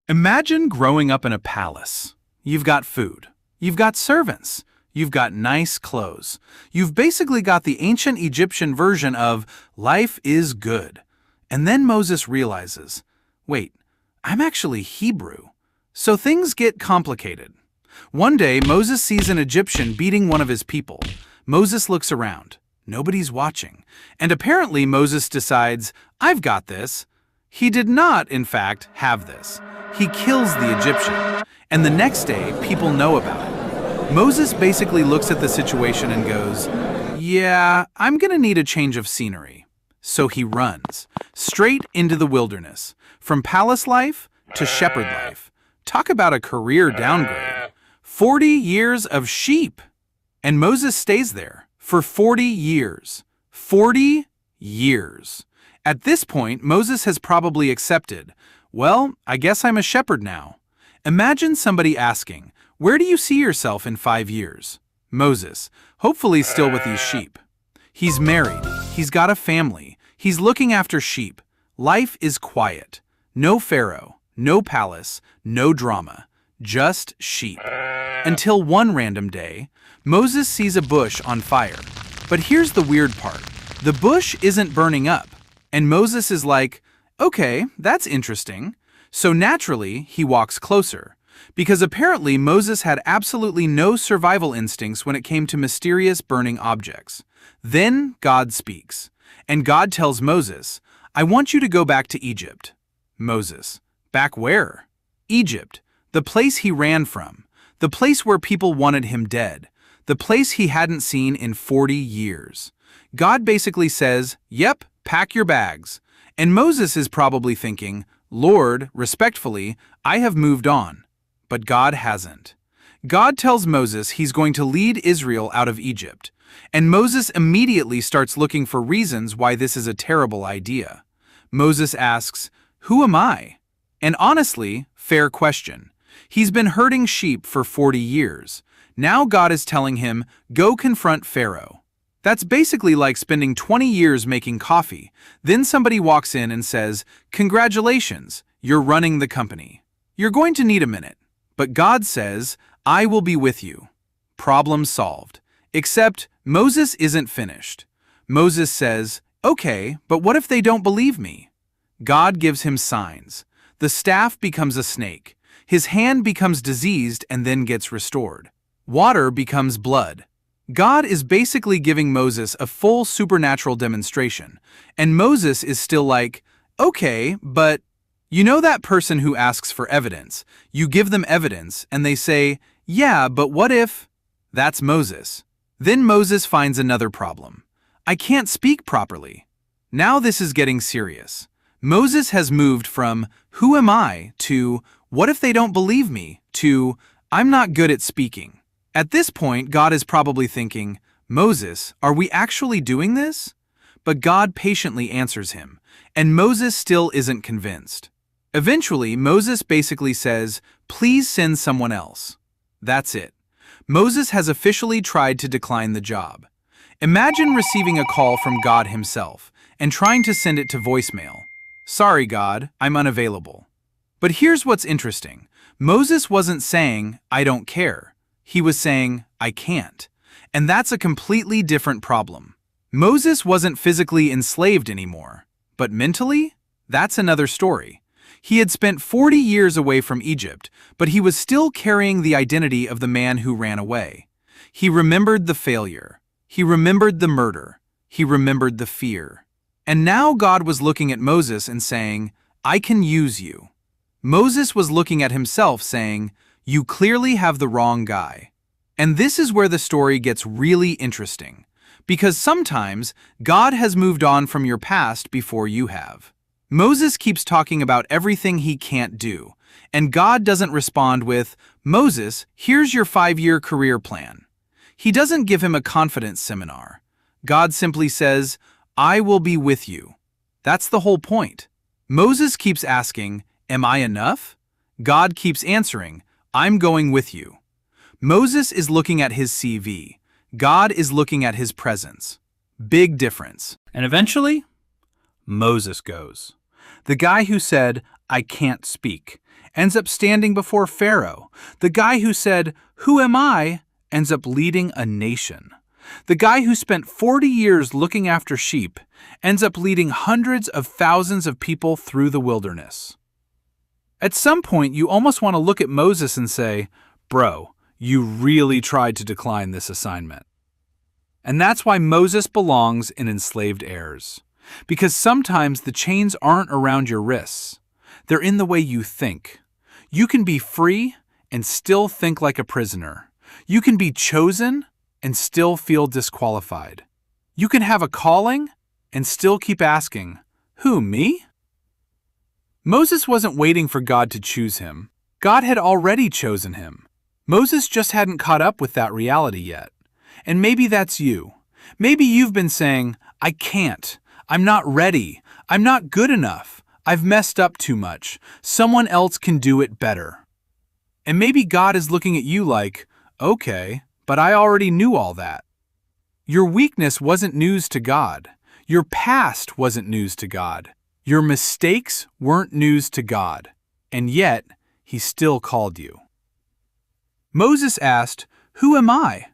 Imagine growing up in a palace. You've got food. You've got servants. You've got nice clothes. You've basically got the ancient Egyptian version of life is good. And then Moses realizes, wait, I'm actually Hebrew. So things get complicated. One day, Moses sees an Egyptian beating one of his people. Moses looks around. Nobody's watching. And apparently Moses decides, I've got this. He did not, in fact, have this. He kills the Egyptian. And the next day, people know about it. Moses basically looks at the situation and goes, yeah, I'm going to need a change of scenery. So he runs, straight into the wilderness, from palace life to shepherd life. Talk about a career downgrade. 40 years of sheep. And Moses stays there for 40 years. 40 years. At this point, Moses has probably accepted, well, I guess I'm a shepherd now. Imagine somebody asking, where do you see yourself in 5 years? Moses, hopefully still with these sheep. He's married. He's got a family. He's looking after sheep. Life is quiet. No pharaoh, no palace, no drama. Just sheep. Until one random day, Moses sees a bush on fire. But here's the weird part. The bush isn't burning up. And Moses is like, okay, that's interesting. So naturally, he walks closer. Because apparently Moses had absolutely no survival instincts when it came to mysterious burning objects. Then God speaks. And God tells Moses, I want you to go back to Egypt. Moses, back where? Egypt, the place he ran from. The place where people wanted him dead. The place he hadn't seen in 40 years. God basically says, yep, pack your bags. And Moses is probably thinking, Lord, respectfully, I have moved on. But God hasn't. God tells Moses he's going to lead Israel out of Egypt. And Moses immediately starts looking for reasons why this is a terrible idea. Moses asks, who am I? And honestly, fair question. He's been herding sheep for 40 years. Now God is telling him, go confront Pharaoh. That's basically like spending 20 years making coffee. Then somebody walks in and says, congratulations, you're running the company. You're going to need a minute. But God says, I will be with you. Problem solved. Except Moses isn't finished. Moses says, okay, but what if they don't believe me? God gives him signs. The staff becomes a snake. His hand becomes diseased and then gets restored. Water becomes blood. God is basically giving Moses a full supernatural demonstration, and Moses is still like, okay, but you know that person who asks for evidence. You give them evidence, and they say, yeah, but what if? That's Moses. Then Moses finds another problem. I can't speak properly. Now this is getting serious. Moses has moved from, who am I, to, what if they don't believe me, to, I'm not good at speaking. At this point, God is probably thinking, Moses, are we actually doing this? But God patiently answers him, and Moses still isn't convinced. Eventually, Moses basically says, please send someone else. That's it. Moses has officially tried to decline the job. Imagine receiving a call from God himself and trying to send it to voicemail. Sorry, God, I'm unavailable. But here's what's interesting. Moses wasn't saying, I don't care. He was saying, I can't. And that's a completely different problem. Moses wasn't physically enslaved anymore. But mentally? That's another story. He had spent 40 years away from Egypt, but he was still carrying the identity of the man who ran away. He remembered the failure. He remembered the murder. He remembered the fear. And now God was looking at Moses and saying, I can use you. Moses was looking at himself saying, you clearly have the wrong guy. And this is where the story gets really interesting, because sometimes God has moved on from your past before you have. Moses keeps talking about everything he can't do, and God doesn't respond with, Moses, here's your 5-year career plan. He doesn't give him a confidence seminar. God simply says, I will be with you. That's the whole point. Moses keeps asking, am I enough? God keeps answering, I'm going with you. Moses is looking at his CV. God is looking at his presence. Big difference. And eventually, Moses goes. The guy who said, I can't speak. ends up standing before Pharaoh. The guy who said, "Who am I?" ends up leading a nation. The guy who spent 40 years looking after sheep ends up leading hundreds of thousands of people through the wilderness. At some point, you almost want to look at Moses and say, "Bro, you really tried to decline this assignment." And that's why Moses belongs in enslaved heirs. Because sometimes the chains aren't around your wrists. They're in the way you think. You can be free and still think like a prisoner. You can be chosen and still feel disqualified. You can have a calling and still keep asking, "Who, me?" Moses wasn't waiting for God to choose him. God had already chosen him. Moses just hadn't caught up with that reality yet. And maybe that's you. Maybe you've been saying, "I can't. I'm not ready. I'm not good enough. I've messed up too much. Someone else can do it better." And maybe God is looking at you like, "Okay, but I already knew all that." Your weakness wasn't news to God. Your past wasn't news to God. Your mistakes weren't news to God. And yet, He still called you. Moses asked, "Who am I?"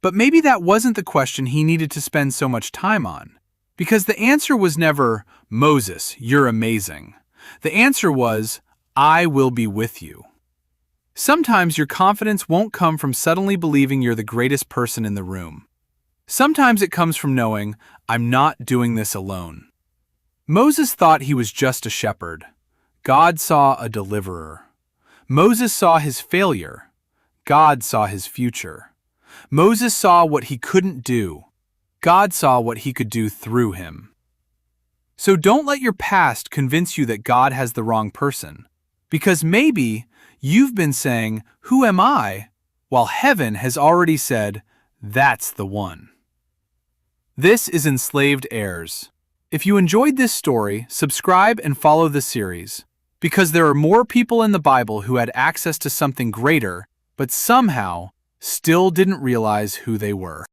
But maybe that wasn't the question he needed to spend so much time on. Because the answer was never, "Moses, you're amazing." The answer was, "I will be with you." Sometimes your confidence won't come from suddenly believing you're the greatest person in the room. Sometimes it comes from knowing, "I'm not doing this alone." Moses thought he was just a shepherd. God saw a deliverer. Moses saw his failure. God saw his future. Moses saw what he couldn't do. God saw what he could do through him. So don't let your past convince you that God has the wrong person. Because maybe you've been saying, "Who am I?" while heaven has already said, "That's the one." This is Enslaved Heirs. If you enjoyed this story, subscribe and follow the series. Because there are more people in the Bible who had access to something greater, but somehow still didn't realize who they were.